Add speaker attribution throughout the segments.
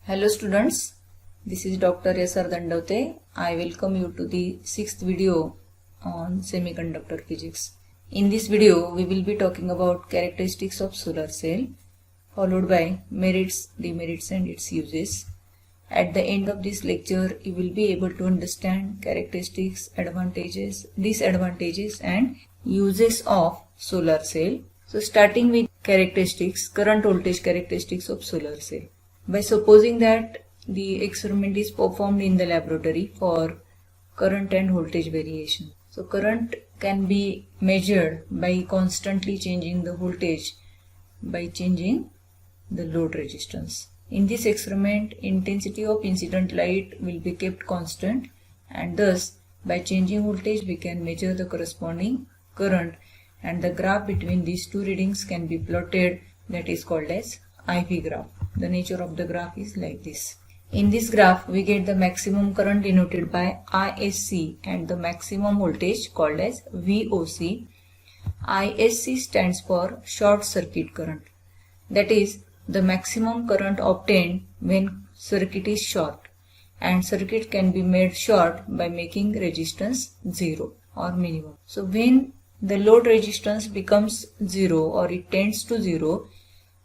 Speaker 1: Hello students, this is Dr. S.R. Dandavte. I welcome you to the 6th video on semiconductor physics. In this video, we will be talking about characteristics of solar cell, followed by merits, demerits and its uses. At the end of this lecture, you will be able to understand characteristics, advantages, disadvantages and uses of solar cell. So starting with characteristics, current voltage characteristics of solar cell. By supposing that the experiment is performed in the laboratory for current and voltage variation. So current can be measured by constantly changing the voltage by changing the load resistance. In this experiment, intensity of incident light will be kept constant, and thus by changing voltage we can measure the corresponding current, and the graph between these two readings can be plotted, that is called as IV graph. The nature of the graph is like this. In this graph, we get the maximum current denoted by ISC and the maximum voltage called as VOC. ISC stands for short circuit current. That is the maximum current obtained when circuit is short, and circuit can be made short by making resistance 0 or minimum. So when the load resistance becomes 0 or it tends to 0,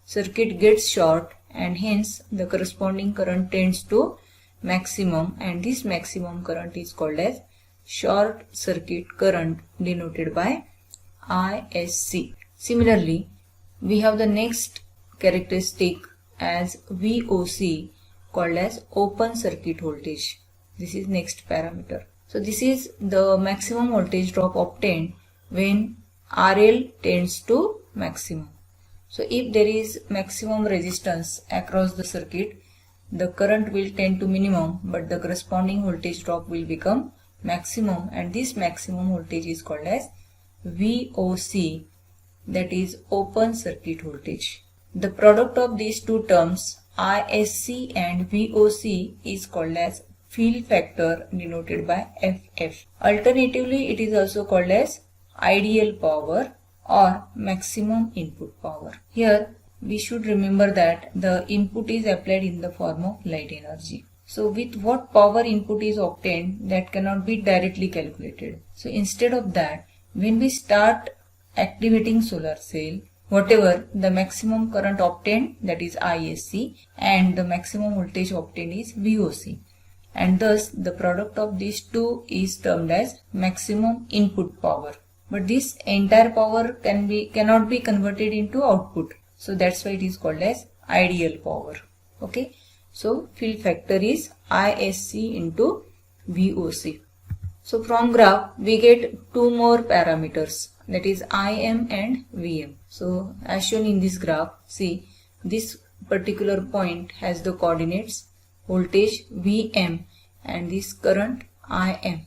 Speaker 1: circuit gets short and hence the corresponding current tends to maximum, and this maximum current is called as short circuit current denoted by ISC. Similarly, we have the next characteristic as VOC called as open circuit voltage. This is next parameter. So this is the maximum voltage drop obtained when RL tends to maximum. So if there is maximum resistance across the circuit, the current will tend to minimum, but the corresponding voltage drop will become maximum, and this maximum voltage is called as VOC, that is open circuit voltage. The product of these two terms, ISC and VOC, is called as fill factor denoted by FF. Alternatively, it is also called as ideal power or maximum input power. Here we should remember that the input is applied in the form of light energy. So with what power input is obtained, that cannot be directly calculated. So instead of that, when we start activating solar cell, whatever the maximum current obtained, that is ISC, and the maximum voltage obtained is VOC, and thus the product of these two is termed as maximum input power. But this entire power cannot be converted into output. So that's why it is called as ideal power. Okay. So fill factor is ISC into VOC. So from graph we get two more parameters, that is Im and Vm. So as shown in this graph, see this particular point has the coordinates voltage Vm and this current Im.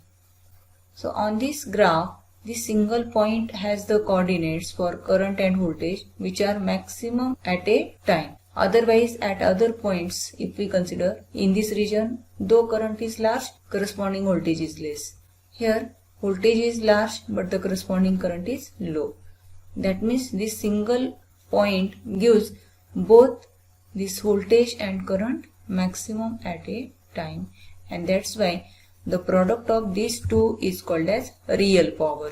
Speaker 1: So on this graph, this single point has the coordinates for current and voltage which are maximum at a time. Otherwise, at other points, if we consider in this region, though current is large, corresponding voltage is less. Here, voltage is large but the corresponding current is low. That means this single point gives both this voltage and current maximum at a time, and that's why the product of these two is called as real power,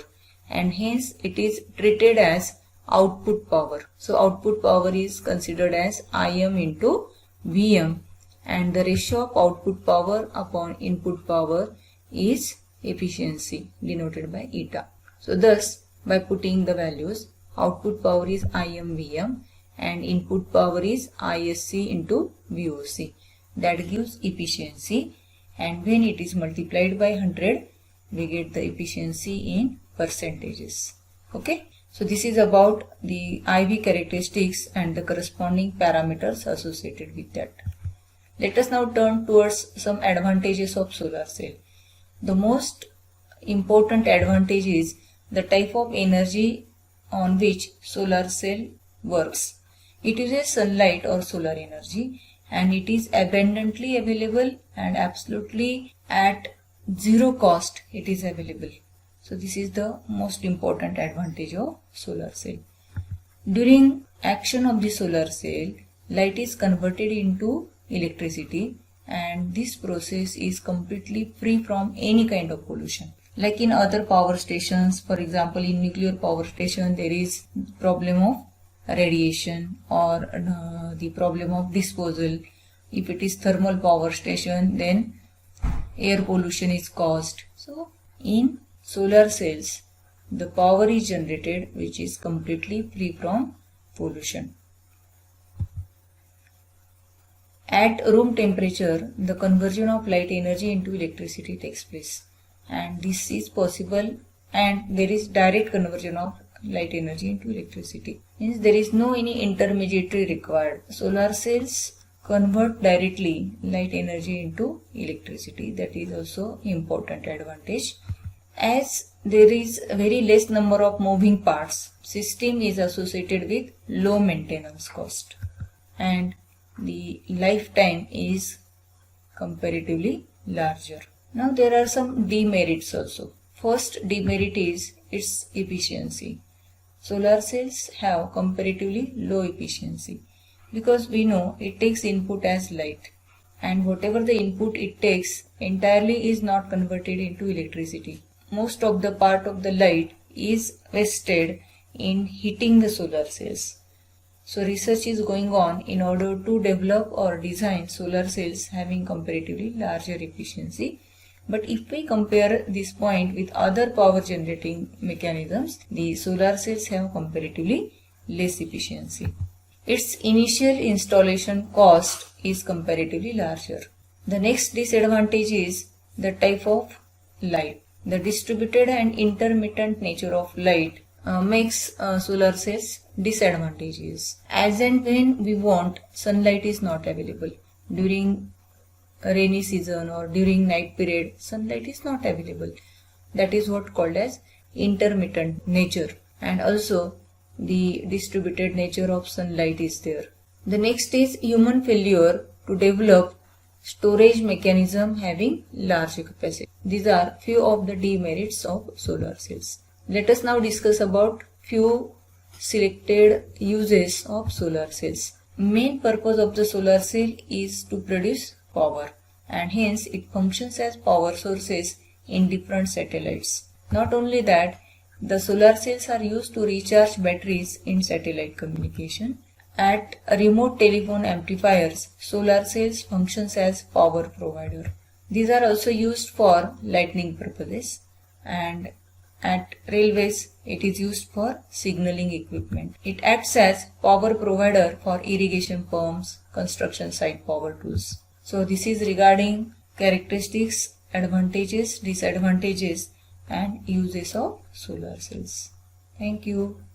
Speaker 1: and hence it is treated as output power. So output power is considered as Im into Vm, and the ratio of output power upon input power is efficiency denoted by eta. So thus by putting the values, output power is Im Vm and input power is ISC into VOC. That gives efficiency, and when it is multiplied by 100, we get the efficiency in percentages. Okay. So this is about the IV characteristics and the corresponding parameters associated with that. Let us now turn towards some advantages of solar cell. The most important advantage is the type of energy on which solar cell works. It uses sunlight or solar energy, and it is abundantly available and absolutely at zero cost it is available. So this is the most important advantage of solar cell. During action of the solar cell, light is converted into electricity, and this process is completely free from any kind of pollution. Like in other power stations, for example in nuclear power station, there is problem of radiation or the problem of disposal. If it is thermal power station, then air pollution is caused. So in solar cells, the power is generated which is completely free from pollution. At room temperature, the conversion of light energy into electricity takes place, and this is possible, and there is direct conversion of light energy into electricity. Means there is no any intermediary required. Solar cells convert directly light energy into electricity. That is also important advantage. As there is very less number of moving parts, system is associated with low maintenance cost, and the lifetime is comparatively larger. Now there are some demerits also. First demerit is its efficiency. Solar cells have comparatively low efficiency because we know it takes input as light, and whatever the input it takes entirely is not converted into electricity. Most of the part of the light is wasted in heating the solar cells. So research is going on in order to develop or design solar cells having comparatively larger efficiency. But if we compare this point with other power generating mechanisms, the solar cells have comparatively less efficiency. Its initial installation cost is comparatively larger. The next disadvantage is the type of light. The distributed and intermittent nature of light makes solar cells disadvantageous. As and when we want, sunlight is not available. During rainy season or during night period, sunlight is not available. That is what called as intermittent nature, and also the distributed nature of sunlight is there. The next is human failure to develop storage mechanism having large capacity. These are few of the demerits of solar cells. Let us now discuss about few selected uses of solar cells. Main purpose of the solar cell is to produce power, and hence it functions as power sources in different satellites. Not only that, the solar cells are used to recharge batteries in satellite communication. At remote telephone amplifiers, solar cells functions as power provider. These are also used for lighting purposes, and at railways it is used for signaling equipment. It acts as power provider for irrigation pumps, construction site power tools. So this is regarding characteristics, advantages, disadvantages and uses of solar cells. Thank you.